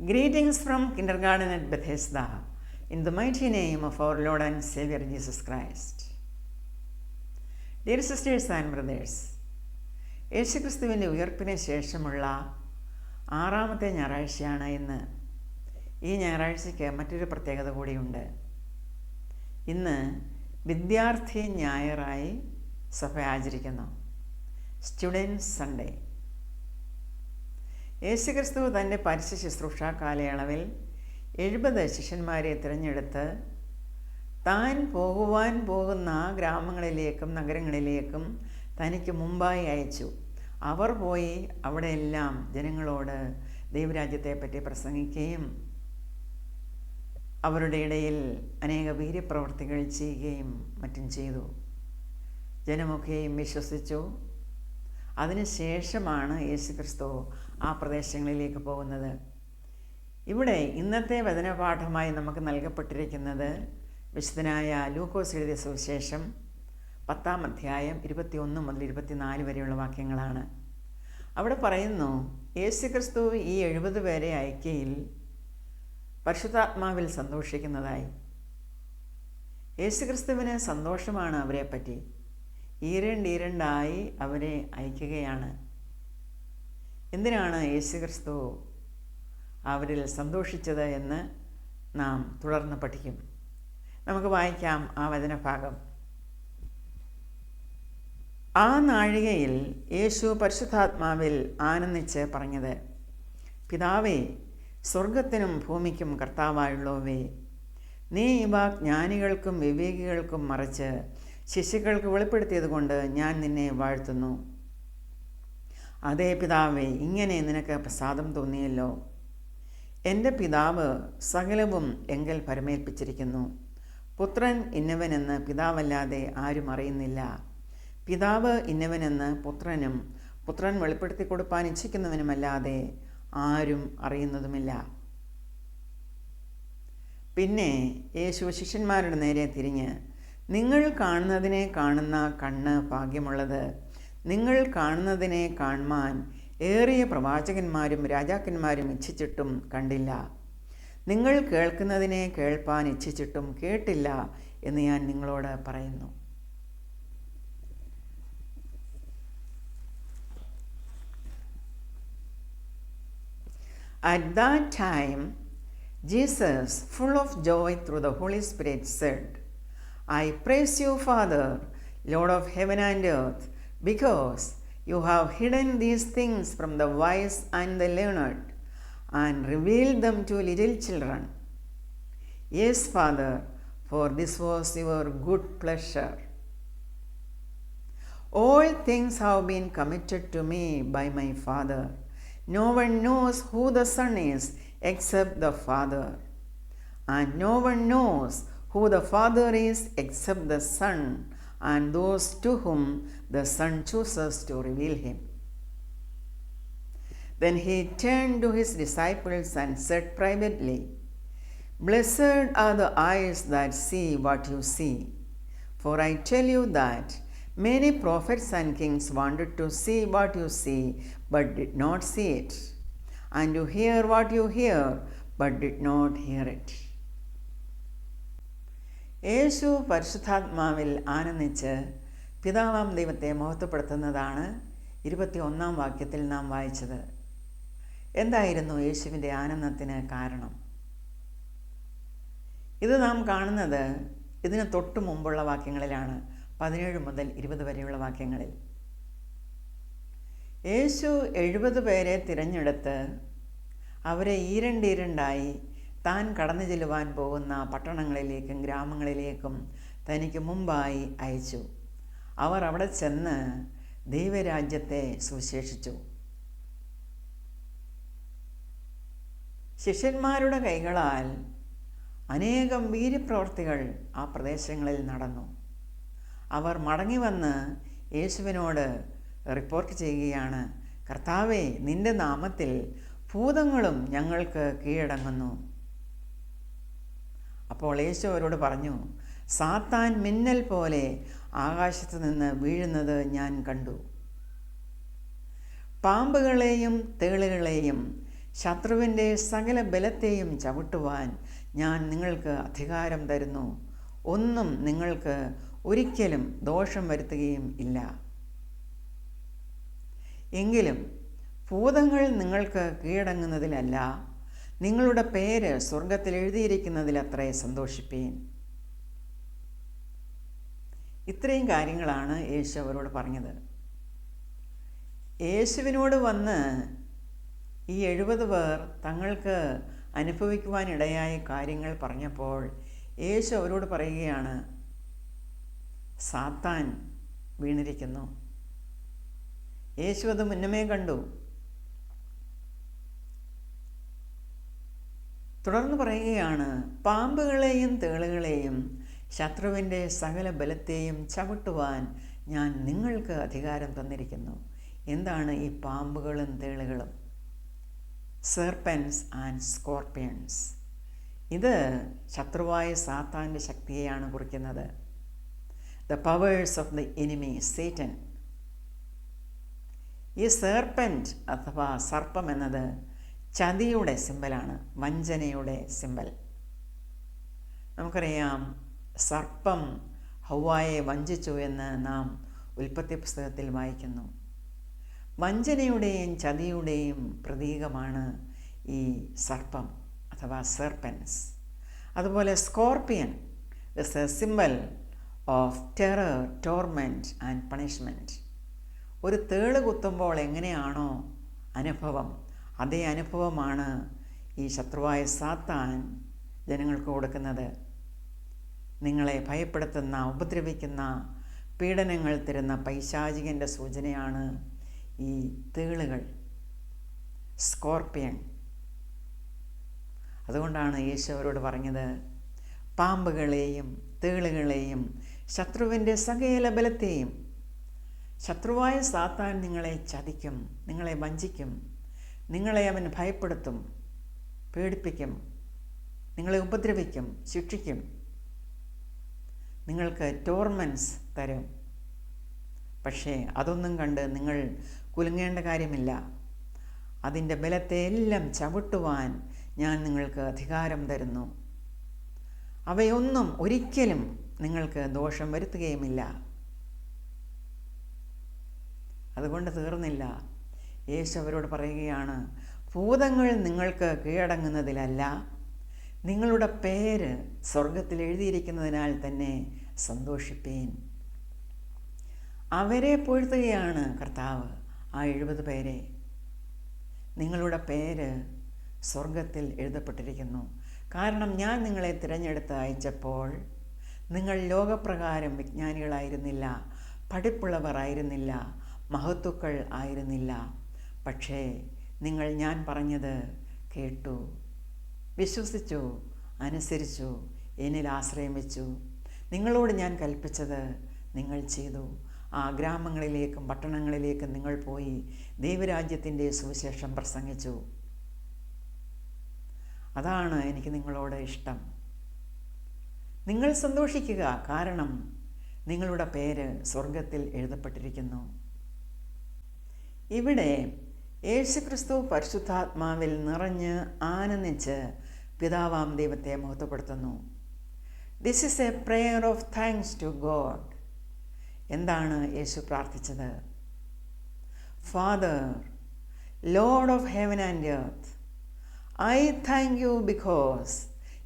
Greetings from Kindergarten at Bethesda, in the mighty name of our Lord and Savior Jesus Christ. Dear sisters and brothers, യേശുക്രിസ്തുവിൻ്റെ ഉയർപ്പിന് ശേഷമുള്ള 6ാമത്തെ ഞായറാഴ്ചയാണ് ഇന്ന്. ഈ ഞായറാഴ്ചയ്ക്ക് മറ്റൊരു പ്രത്യേകത കൂടിയുണ്ട്. ഇന്ന് വിദ്യാർത്ഥി ഞായറായി സഭ ആചരിക്കുന്നു. Students Sunday. യേശുക്രിസ്തു തൻ്റെ പരസ്യ ശുശ്രൂഷ കാലയളവിൽ 70 ശിഷ്യന്മാരെ തിരഞ്ഞെടുത്ത് താൻ പോകുവാൻ പോകുന്ന ഗ്രാമങ്ങളിലേക്കും നഗരങ്ങളിലേക്കും തനിക്ക് മുമ്പായി അയച്ചു. അവർ പോയി അവിടെയെല്ലാം ജനങ്ങളോട് ദൈവരാജ്യത്തെപ്പറ്റി പ്രസംഗിക്കുകയും അവരുടെ ഇടയിൽ അനേക വീര്യപ്രവർത്തികൾ ചെയ്യുകയും മറ്റും ചെയ്തു. ജനമൊക്കെയും വിശ്വസിച്ചു. അതിനുശേഷമാണ് യേശുക്രിസ്തു ആ പ്രദേശങ്ങളിലേക്ക് പോകുന്നത്. ഇവിടെ ഇന്നത്തെ വചനപാഠമായി നമുക്ക് നൽകപ്പെട്ടിരിക്കുന്നത് വിശുദ്ധനായ ലൂക്കോസ് എഴുതിയ സുവിശേഷം 10-ാം അധ്യായം 21 മുതൽ 24 വരെയുള്ള വാക്യങ്ങളാണ്. അവിടെ പറയുന്നു, യേശുക്രിസ്തു ഈ 70 പേരെ അയക്കയിൽ പരിശുദ്ധാത്മാവിൽ സന്തോഷിക്കുന്നതായി. യേശുക്രിസ്തുവിന് സന്തോഷമാണ് അവരെപ്പറ്റി. ഈരണ്ടായി അവരെ അയക്കുകയാണ്. എന്തിനാണ് യേശുക്രിസ്തു അവരിൽ സന്തോഷിച്ചത് എന്ന് നാം തുടർന്ന് പഠിക്കും. നമുക്ക് വായിക്കാം ആ വചനഭാഗം. ആ നാഴികയിൽ യേശു പരിശുദ്ധാത്മാവിൽ ആനന്ദിച്ച് പറഞ്ഞത്, പിതാവേ, സ്വർഗത്തിനും ഭൂമിക്കും കർത്താവായുള്ളവേ, നീ ഇവ ജ്ഞാനികൾക്കും വിവേകികൾക്കും മറച്ച് ശിശുക്കൾക്ക് വെളിപ്പെടുത്തിയത് കൊണ്ട് ഞാൻ നിന്നെ വാഴ്ത്തുന്നു. അതേ പിതാവേ, ഇങ്ങനെ നിനക്ക് പ്രസാദം തോന്നിയല്ലോ. എൻ്റെ പിതാവ് സകലവും എങ്കിൽ പരമേൽപ്പിച്ചിരിക്കുന്നു. പുത്രൻ ഇന്നവനെന്ന് പിതാവല്ലാതെ ആരും അറിയുന്നില്ല. പിതാവ് ഇന്നവനെന്ന് പുത്രനും പുത്രൻ വെളിപ്പെടുത്തി കൊടുപ്പാൻ ഇച്ഛിക്കുന്നവനുമല്ലാതെ ആരും അറിയുന്നതുമില്ല. പിന്നെ യേശു ശിഷ്യന്മാരുടെ നേരെ തിരിഞ്ഞ്, നിങ്ങൾ കാണുന്നതിനെ കാണുന്ന കണ്ണ് ഭാഗ്യമുള്ളത്. നിങ്ങൾ കാണുന്നതിനെ കാണുവാൻ ഏറിയ പ്രവാചകന്മാരും രാജാക്കന്മാരും ഇച്ഛിച്ചിട്ടും കണ്ടില്ല. നിങ്ങൾ കേൾക്കുന്നതിനെ കേൾപ്പാൻ ഇച്ഛിച്ചിട്ടും കേട്ടില്ല എന്ന് ഞാൻ നിങ്ങളോട് പറയുന്നു. At that time, Jesus, full of joy through the Holy Spirit, said, I praise you, Father, Lord of heaven and earth, because you have hidden these things from the wise and the learned and revealed them to little children. Yes, Father, for this was your good pleasure. All things have been committed to me by my Father. No one knows who the Son is except the Father, and no one knows who the Father is except the Son, and those to whom the Son chooses to reveal him. Then he turned to his disciples and said privately, Blessed are the eyes that see what you see. For I tell you that many prophets and kings wanted to see what you see, but did not see it, and to hear what you hear, but did not hear it. യേശു പരിശുദ്ധാത്മാവിൽ ആനന്ദിച്ച് പിതാവാം ദൈവത്തെ മഹത്വപ്പെടുത്തുന്നതാണ് 21-ാം വാക്യത്തിൽ നാം വായിച്ചത്. എന്തായിരുന്നു യേശുവിൻ്റെ ആനന്ദത്തിന് കാരണം? ഇത് നാം കാണുന്നത് ഇതിന് തൊട്ടു മുമ്പുള്ള വാക്യങ്ങളിലാണ്, 17 മുതൽ 20 വരെയുള്ള വാക്യങ്ങളിൽ. യേശു 70 പേരെ തിരഞ്ഞെടുത്ത് അവരെ ഈരണ്ടായി താൻ കടന്നു ചെല്ലുവാൻ പോകുന്ന പട്ടണങ്ങളിലേക്കും ഗ്രാമങ്ങളിലേക്കും തനിക്ക് മുമ്പായി അയച്ചു. അവർ അവിടെ ചെന്ന് ദൈവരാജ്യത്തെ സുവിശേഷിച്ചു. ശിഷ്യന്മാരുടെ കൈകളാൽ അനേകം വീര്യപ്രവർത്തികൾ ആ പ്രദേശങ്ങളിൽ നടന്നു. അവർ മടങ്ങി വന്ന് യേശുവിനോട് റിപ്പോർട്ട് ചെയ്യുകയാണ്, കർത്താവേ, നിന്റെ നാമത്തിൽ ഭൂതങ്ങളും ഞങ്ങൾക്ക് കീഴടങ്ങുന്നു. അപ്പോൾ യേശു അവരോട് പറഞ്ഞു, സാത്താൻ മിന്നൽ പോലെ ആകാശത്ത് നിന്ന് വീഴുന്നത് ഞാൻ കണ്ടു. പാമ്പുകളെയും തേളുകളെയും ശത്രുവിൻ്റെ സകല ബലത്തെയും ചവിട്ടുവാൻ ഞാൻ നിങ്ങൾക്ക് അധികാരം തരുന്നു. ഒന്നും നിങ്ങൾക്ക് ഒരിക്കലും ദോഷം വരുത്തുകയും ഇല്ല. എങ്കിലും ഭൂതങ്ങൾ നിങ്ങൾക്ക് കീഴടങ്ങുന്നതിലല്ല, നിങ്ങളുടെ പേര് സ്വർഗത്തിൽ എഴുതിയിരിക്കുന്നതിലത്രേ സന്തോഷിപ്പീൻ. ഇത്രയും കാര്യങ്ങളാണ് യേശു അവരോട് പറഞ്ഞത്. യേശുവിനോട് വന്ന് ഈ 70 പേർ തങ്ങൾക്ക് അനുഭവിക്കുവാനിടയായ കാര്യങ്ങൾ പറഞ്ഞപ്പോൾ യേശു അവരോട് പറയുകയാണ്, സാത്താൻ വീണിരിക്കുന്നു. യേശു അത് മുന്നമേ കണ്ടു. തുടർന്ന് പറയുകയാണ്, പാമ്പുകളെയും തേളുകളെയും ശത്രുവിൻ്റെ സകല ബലത്തെയും ചവിട്ടുവാൻ ഞാൻ നിങ്ങൾക്ക് അധികാരം തന്നിരിക്കുന്നു. എന്താണ് ഈ പാമ്പുകളും തേളുകളും? സെർപ്പൻസ് ആൻഡ് സ്കോർപ്പിയൻസ്. ഇത് ശത്രുവായ സാത്താൻ്റെ ശക്തിയെയാണ് കുറിക്കുന്നത്. The powers of the enemy Satan. ഈ സെർപ്പൻറ്റ് അഥവാ സർപ്പം എന്നത് ചതിയുടെ സിമ്പലാണ്, വഞ്ചനയുടെ സിമ്പൽ. നമുക്കറിയാം, സർപ്പം ഹൗവായെ വഞ്ചിച്ചു എന്ന് നാം ഉൽപ്പത്തി പുസ്തകത്തിൽ വായിക്കുന്നു. വഞ്ചനയുടെയും ചതിയുടെയും പ്രതീകമാണ് ഈ സർപ്പം അഥവാ സെർപ്പൻസ്. അതുപോലെ scorpion is A symbol of terror, torment and punishment. ഒരു തേള് കുത്തുമ്പോൾ എങ്ങനെയാണോ അനുഭവം, അതേ അനുഭവമാണ് ഈ ശത്രുവായ സാത്താൻ ജനങ്ങൾക്ക് കൊടുക്കുന്നത്. നിങ്ങളെ ഭയപ്പെടുത്തുന്ന, ഉപദ്രവിക്കുന്ന, പീഡനങ്ങൾ തരുന്ന പൈശാചികൻ്റെ സൂചനയാണ് ഈ തേളുകൾ, സ്കോർപ്പിയൻ. അതുകൊണ്ടാണ് യേശു അവരോട് പറഞ്ഞത്, പാമ്പുകളെയും തേളുകളെയും ശത്രുവിൻ്റെ സകല ബലത്തെയും. ശത്രുവായ സാത്താൻ നിങ്ങളെ ചതിക്കും, നിങ്ങളെ വഞ്ചിക്കും, നിങ്ങളെ അവൻ ഭയപ്പെടുത്തും, പേടിപ്പിക്കും, നിങ്ങളെ ഉപദ്രവിക്കും, ശിക്ഷിക്കും, നിങ്ങൾക്ക് ടോർമെൻസ് തരും. പക്ഷേ അതൊന്നും കണ്ട് നിങ്ങൾ കുലുങ്ങേണ്ട കാര്യമില്ല. അതിൻ്റെ ബലത്തെ എല്ലാം ചവിട്ടുവാൻ ഞാൻ നിങ്ങൾക്ക് അധികാരം തരുന്നു. അവയൊന്നും ഒരിക്കലും നിങ്ങൾക്ക് ദോഷം വരുത്തുകയുമില്ല. അതുകൊണ്ട് തീർന്നില്ല. യേശു അവരോട് പറയുകയാണ്, ഭൂതങ്ങൾ നിങ്ങൾക്ക് കീഴടങ്ങുന്നതിലല്ല, നിങ്ങളുടെ പേര് സ്വർഗത്തിൽ എഴുതിയിരിക്കുന്നതിനാൽ തന്നെ സന്തോഷിപ്പീൻ. അവരെ പുകഴ്ത്തുകയാണ് കർത്താവ്, ആ 70 പേരെ. നിങ്ങളുടെ പേര് സ്വർഗത്തിൽ എഴുതപ്പെട്ടിരിക്കുന്നു. കാരണം ഞാൻ നിങ്ങളെ തിരഞ്ഞെടുത്ത് അയച്ചപ്പോൾ നിങ്ങൾ ലോകപ്രകാരം വിജ്ഞാനികളായിരുന്നില്ല, പഠിപ്പുള്ളവർ ആയിരുന്നില്ല, മഹത്തുക്കൾ ആയിരുന്നില്ല. പക്ഷേ നിങ്ങൾ ഞാൻ പറഞ്ഞത് കേട്ടു, വിശ്വസിച്ചു, അനുസരിച്ചു, എന്നിൽ ആശ്രയം വെച്ചു. നിങ്ങളോട് ഞാൻ കൽപ്പിച്ചത് നിങ്ങൾ ചെയ്തു. ആ ഗ്രാമങ്ങളിലേക്കും പട്ടണങ്ങളിലേക്കും നിങ്ങൾ പോയി ദൈവരാജ്യത്തിൻ്റെ സുവിശേഷം പ്രസംഗിച്ചു. അതാണ് എനിക്ക് നിങ്ങളോട് ഇഷ്ടം. നിങ്ങൾ സന്തോഷിക്കുക, കാരണം നിങ്ങളുടെ പേര് സ്വർഗത്തിൽ എഴുതപ്പെട്ടിരിക്കുന്നു. ഇവിടെ യേശുക്രിസ്തു പരിശുദ്ധാത്മാവിൽ നിറഞ്ഞ് ആനന്ദിച്ച് പിതാവാം ദൈവത്തെ മഹത്വപ്പെടുത്തുന്നു. This is a prayer of thanks to God. എന്താണ് യേശു പ്രാർത്ഥിച്ചത്? Father, Lord of heaven and earth, I thank you because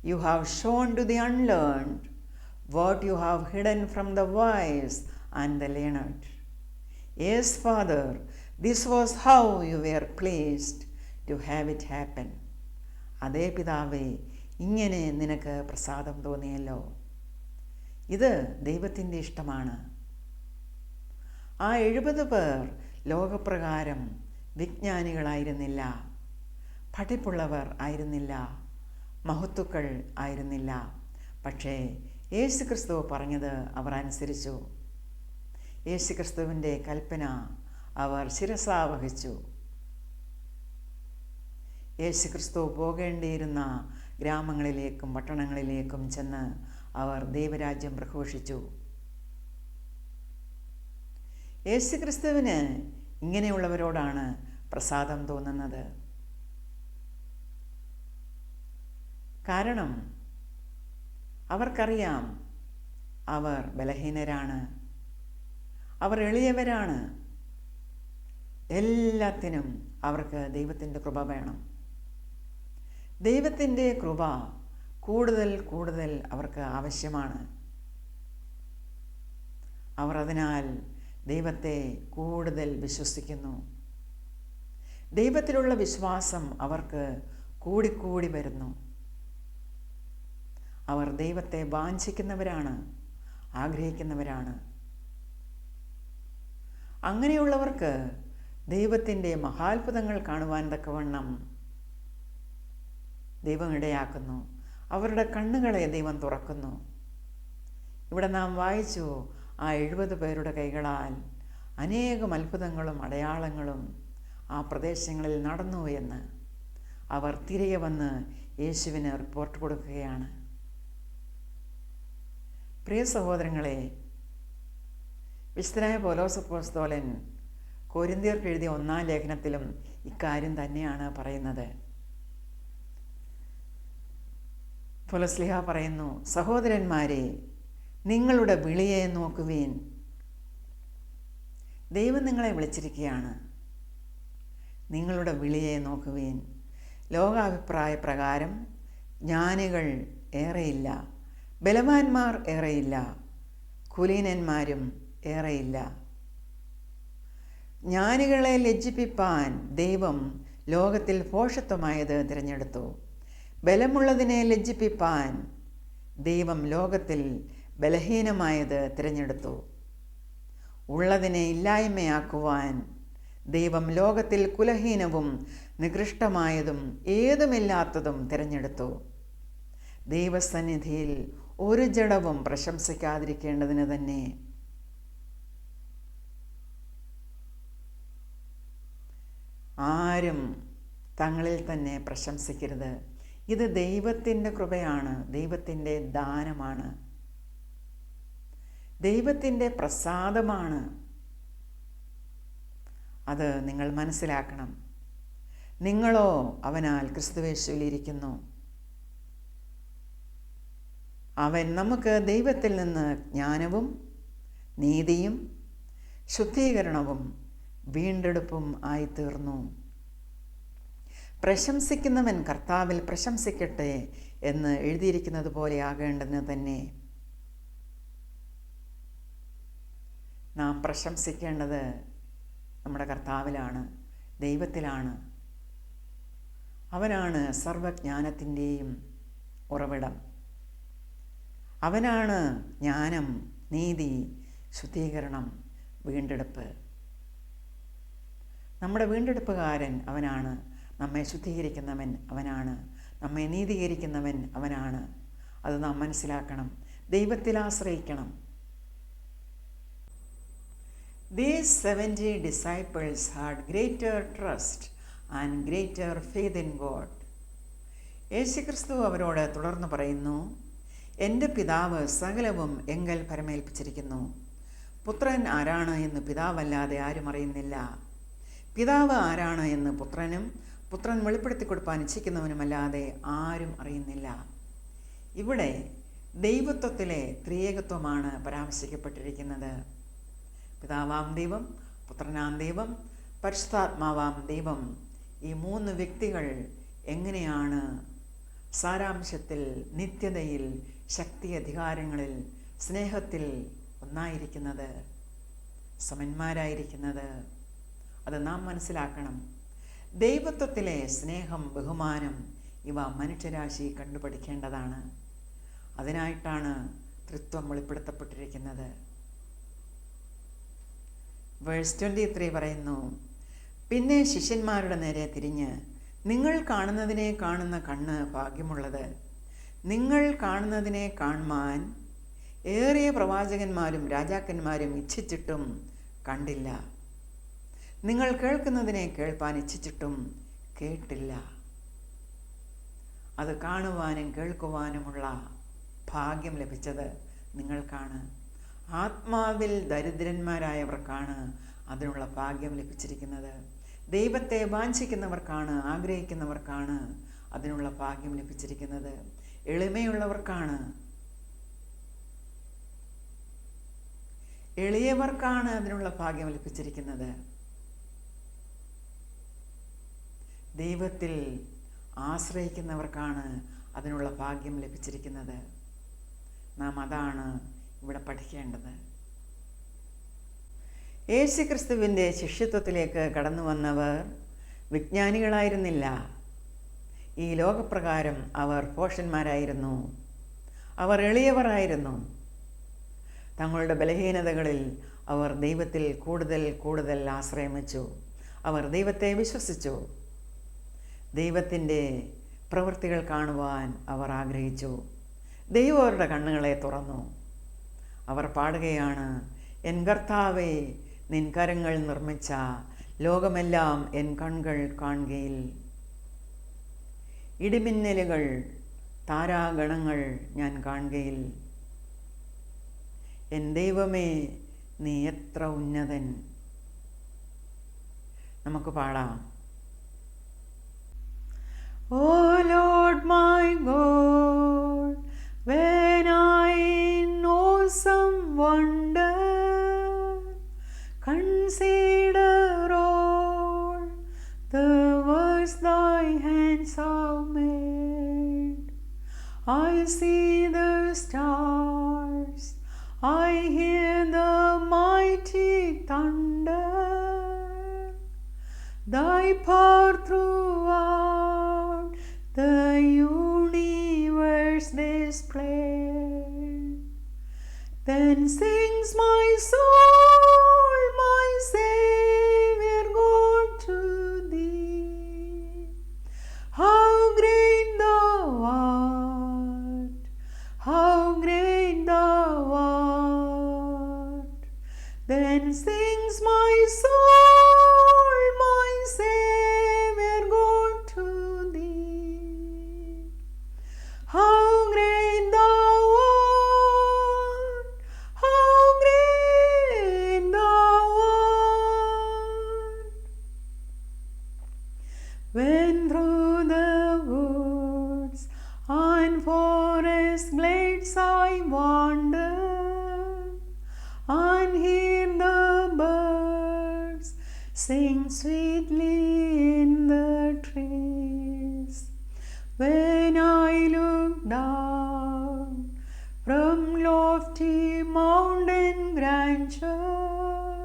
you have shown to the unlearned what you have hidden from the wise and the learned. Yes, Father, this was how you were pleased to have it happen. അതേ പിതാവേ, ഇങ്ങനെ നിനക്ക് പ്രസാദം തോന്നിയല്ലോ. ഇത് ദൈവത്തിൻ്റെ ഇഷ്ടമാണ്. ആ 70 പേർ ലോകപ്രകാരം വിജ്ഞാനികളായിരുന്നില്ല, പഠിപ്പുള്ളവർ ആയിരുന്നില്ല, മഹത്തുക്കൾ ആയിരുന്നില്ല. പക്ഷേ യേശുക്രിസ്തു പറഞ്ഞത് അവർ അനുസരിച്ചു. യേശുക്രിസ്തുവിൻ്റെ കൽപ്പന അവർ ശിരസാവഹിച്ചു. യേശുക്രിസ്തു പോകേണ്ടിയിരുന്ന ഗ്രാമങ്ങളിലേക്കും പട്ടണങ്ങളിലേക്കും ചെന്ന് അവർ ദൈവരാജ്യം പ്രഘോഷിച്ചു. യേശുക്രിസ്തുവിന് ഇങ്ങനെയുള്ളവരോടാണ് പ്രസാദം തോന്നുന്നത്. കാരണം അവർക്കറിയാം അവർ ബലഹീനരാണ്, അവർ എളിയവരാണ്. എല്ലാത്തിനും അവർക്ക് ദൈവത്തിൻ്റെ കൃപ വേണം. ദൈവത്തിൻ്റെ കൃപ കൂടുതൽ കൂടുതൽ അവർക്ക് ആവശ്യമാണ്. അവർ അതിനാൽ ദൈവത്തെ കൂടുതൽ വിശ്വസിക്കുന്നു. ദൈവത്തിലുള്ള വിശ്വാസം അവർക്ക് കൂടിക്കൂടി വരുന്നു. അവർ ദൈവത്തെ വാഞ്ചിക്കുന്നവരാണ്, ആഗ്രഹിക്കുന്നവരാണ്. അങ്ങനെയുള്ളവർക്ക് ദൈവത്തിൻ്റെ മഹാത്ഭുതങ്ങൾ കാണുവാൻ തക്കവണ്ണം ദൈവം ഇടയാക്കുന്നു. അവരുടെ കണ്ണുകളെ ദൈവം തുറക്കുന്നു. ഇവിടെ നാം വായിച്ചു, ആ 70 പേരുടെ കൈകളാൽ അനേകം അത്ഭുതങ്ങളും അടയാളങ്ങളും ആ പ്രദേശങ്ങളിൽ നടന്നു എന്ന് അവർ തിരികെ വന്ന് യേശുവിന് റിപ്പോർട്ട് കൊടുക്കുകയാണ്. പ്രിയ സഹോദരങ്ങളെ, വിശുദ്ധനായ പൗലോസ് അപ്പോസ്തലൻ കൊരിന്ത്യർക്ക് എഴുതിയ 1-ാം ലേഖനത്തിലും ഇക്കാര്യം തന്നെയാണ് പറയുന്നത്. പൗലോസ്ലീഹ പറയുന്നു, സഹോദരന്മാരെ, നിങ്ങളുടെ വിളിയെ നോക്കുവീൻ. ദൈവം നിങ്ങളെ വിളിച്ചിരിക്കുകയാണ്. നിങ്ങളുടെ വിളിയെ നോക്കുവീൻ. ലോകാഭിപ്രായ പ്രകാരം ജ്ഞാനികൾ ഏറെയില്ല, ബലവാന്മാർ ഏറെയില്ല, കുലീനന്മാരും ഏറെയില്ല. ജ്ഞാനികളെ ലജ്ജിപ്പിപ്പാൻ ദൈവം ലോകത്തിൽ ഭോഷത്വമായത് തിരഞ്ഞെടുത്തു. ബലമുള്ളതിനെ ലജ്ജിപ്പിപ്പാൻ ദൈവം ലോകത്തിൽ ബലഹീനമായത് തിരഞ്ഞെടുത്തു. ഉള്ളതിനെ ഇല്ലായ്മയാക്കുവാൻ ദൈവം ലോകത്തിൽ കുലഹീനവും നികൃഷ്ടമായതും ഏതുമില്ലാത്തതും തിരഞ്ഞെടുത്തു. ദൈവസന്നിധിയിൽ ഒരു ജഡവും പ്രശംസിക്കാതിരിക്കേണ്ടതിന് തന്നെ. ആരും തങ്ങളിൽ തന്നെ പ്രശംസിക്കരുത്. ഇത് ദൈവത്തിൻ്റെ കൃപയാണ്, ദൈവത്തിൻ്റെ ദാനമാണ്, ദൈവത്തിൻ്റെ പ്രസാദമാണ്. അത് നിങ്ങൾ മനസ്സിലാക്കണം. നിങ്ങളോ അവനാൽ ക്രിസ്തുയേശുവിലിരിക്കുന്നു. അവൻ നമുക്ക് ദൈവത്തിൽ നിന്ന് ജ്ഞാനവും നീതിയും ശുദ്ധീകരണവും വീണ്ടെടുപ്പും ആയിത്തീർന്നു. പ്രശംസിക്കുന്നവൻ കർത്താവിൽ പ്രശംസിക്കട്ടെ എന്ന് എഴുതിയിരിക്കുന്നത് പോലെ ആകേണ്ടതിന് തന്നെ നാം പ്രശംസിക്കേണ്ടത് നമ്മുടെ കർത്താവിലാണ്, ദൈവത്തിലാണ്. അവനാണ് സർവജ്ഞാനത്തിൻ്റെയും ഉറവിടം. അവനാണ് ജ്ഞാനം, നീതി, ശുദ്ധീകരണം, വീണ്ടെടുപ്പ്. നമ്മുടെ വീണ്ടെടുപ്പുകാരൻ അവനാണ്. നമ്മെ ശുദ്ധീകരിക്കുന്നവൻ അവനാണ്. നമ്മെ നീതീകരിക്കുന്നവൻ അവനാണ്. അത് നാം മനസ്സിലാക്കണം. ദൈവത്തിൽ ആശ്രയിക്കണം. These 70 disciples had greater trust and greater faith in God. യേശുക്രിസ്തു അവരോട് തുടർന്ന് പറയുന്നു, എൻ്റെ പിതാവ് സകലവും എങ്കൽ പരമേൽപ്പിച്ചിരിക്കുന്നു. പുത്രൻ ആരാണ് എന്ന് പിതാവല്ലാതെ ആരും അറിയുന്നില്ല. പിതാവ് ആരാണ് എന്ന് പുത്രനും പുത്രൻ വെളിപ്പെടുത്തി കൊടുപ്പാൻ ഇച്ഛിക്കുന്നവനുമല്ലാതെ ആരും അറിയുന്നില്ല. ഇവിടെ ദൈവത്വത്തിലെ ത്രിയേകത്വമാണ് പരാമർശിക്കപ്പെട്ടിരിക്കുന്നത്. പിതാവാം ദൈവം, പുത്രനാം ദൈവം, പരിശുദ്ധാത്മാവാം ദൈവം. ഈ 3 വ്യക്തികൾ എങ്ങനെയാണ് സാരാംശത്തിൽ, നിത്യതയിൽ, ശക്തി, അധികാരങ്ങളിൽ, സ്നേഹത്തിൽ ഒന്നായിരിക്കുന്നത്, സമന്മാരായിരിക്കുന്നത്? അത് നാം മനസ്സിലാക്കണം. ദൈവത്വത്തിലെ സ്നേഹം, ബഹുമാനം ഇവ മനുഷ്യരാശി കണ്ടുപഠിക്കേണ്ടതാണ്. അതിനായിട്ടാണ് ത്രിത്വം വെളിപ്പെടുത്തപ്പെട്ടിരിക്കുന്നത്. വേഴ്സ് 23 പറയുന്നു, പിന്നെ ശിഷ്യന്മാരുടെ നേരെ തിരിഞ്ഞ്, നിങ്ങൾ കാണുന്നതിനെ കാണുന്ന കണ്ണ് ഭാഗ്യമുള്ളത്. നിങ്ങൾ കാണുന്നതിനെ കാണുവാൻ ഏറിയ പ്രവാചകന്മാരും രാജാക്കന്മാരും ഇച്ഛിച്ചിട്ടും കണ്ടില്ല. നിങ്ങൾ കേൾക്കുന്നതിനെ കേൾപ്പാൻ ഇച്ഛിച്ചിട്ടും കേട്ടില്ല. അത് കാണുവാനും കേൾക്കുവാനുമുള്ള ഭാഗ്യം ലഭിച്ചത് നിങ്ങൾക്കാണ്. ആത്മാവിൽ ദരിദ്രന്മാരായവർക്കാണ് അതിനുള്ള ഭാഗ്യം ലഭിച്ചിരിക്കുന്നത്. ദൈവത്തെ വാഞ്ചിക്കുന്നവർക്കാണ്, ആഗ്രഹിക്കുന്നവർക്കാണ് അതിനുള്ള ഭാഗ്യം ലഭിച്ചിരിക്കുന്നത്. എളിമയുള്ളവർക്കാണ്, എളിയവർക്കാണ് അതിനുള്ള ഭാഗ്യം ലഭിച്ചിരിക്കുന്നത്. ദൈവത്തിൽ ആശ്രയിക്കുന്നവർക്കാണ് അതിനുള്ള ഭാഗ്യം ലഭിച്ചിരിക്കുന്നത്. നാം അതാണ് ഇവിടെ പഠിക്കേണ്ടത്. യേശുക്രിസ്തുവിൻ്റെ ശിഷ്യത്വത്തിലേക്ക് കടന്നു വന്നവർ വിജ്ഞാനികളായിരുന്നില്ല. ഈ ലോകപ്രകാരം അവർ ഭോഷന്മാരായിരുന്നു. അവർ എളിയവരായിരുന്നു. തങ്ങളുടെ ബലഹീനതകളിൽ അവർ ദൈവത്തിൽ കൂടുതൽ ആശ്രയം വച്ചു. അവർ ദൈവത്തെ വിശ്വസിച്ചു. ദൈവത്തിൻ്റെ പ്രവൃത്തികൾ കാണുവാൻ അവർ ആഗ്രഹിച്ചു. ദൈവം അവരുടെ കണ്ണുകളെ തുറന്നു. അവർ പാടുകയാണ്, എൻ കർത്താവേ, നിൻ കരങ്ങൾ നിർമ്മിച്ച ലോകമെല്ലാം എൻ കൺകൾ കാണുകയിൽ. ഇടിമിന്നലുകൾ, താരാഗണങ്ങൾ ഞാൻ കാണുകയിൽ. എൻ ദൈവമേ, നീ എത്ര ഉന്നതൻ. നമുക്ക് പാടാം. Oh Lord my God, when I in awesome wonder consider all the works thy hands have made, I see the stars, I hear the mighty thunder, thy power throughout the universe displayed. Then sings my soul, my Savior God, to thee. How great thou art, how great thou art. Then sings my soul, my Savior God, to thee. How great thou art, how great thou art. When through the woods and forest glades I wander, and hear the birds sing sweetly in the trees. When I look down from lofty mountain grandeur,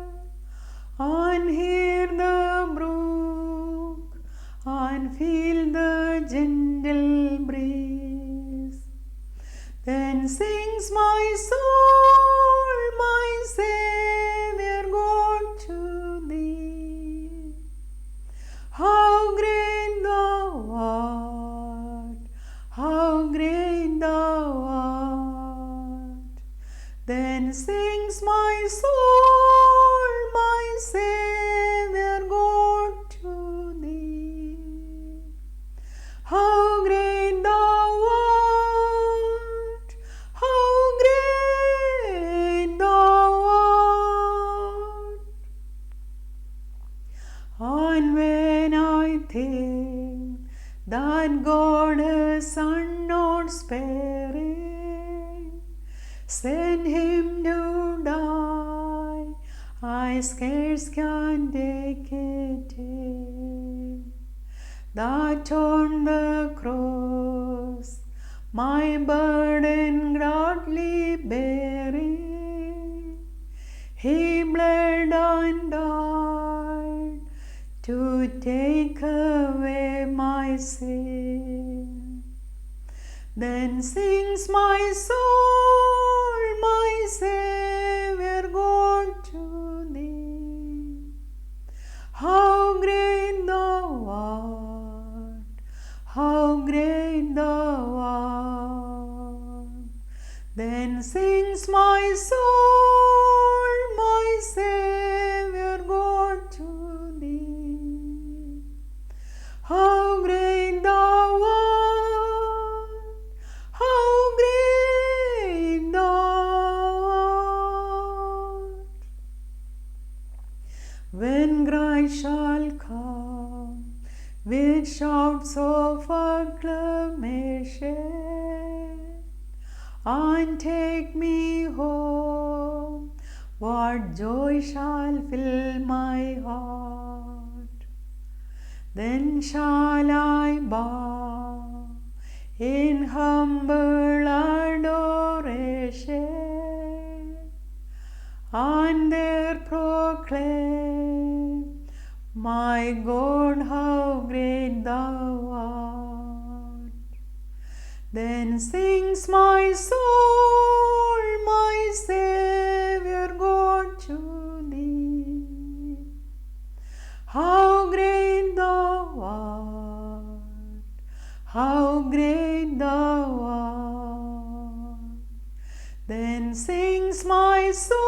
and hear the brook, and feel the gentle breeze, then sings my soul, my Savior God, to thee. How great thou art, how great thou art. Then sings my soul, my Savior God, to thee. How great thou art, how great thou art. And when I think that God has Son not sparing, send him to die, I scarce can take it in. That on the cross my burden gladly bearing, he bled and died to take away my sin. Then sings my soul, my Savior God, to thee. How great thou art, how great thou art. Then sings my soul, my Savior God, to thee. How great thou art, how great thou art. When Christ shall come with shouts of acclaim, transformation, and take me home. What joy shall fill my heart? Then shall I bow in humble adoration, and there proclaim, my God, how great thou art. Then sings my soul, my Saviour God, to thee. How great thou art, how great thou art. Then sings my soul,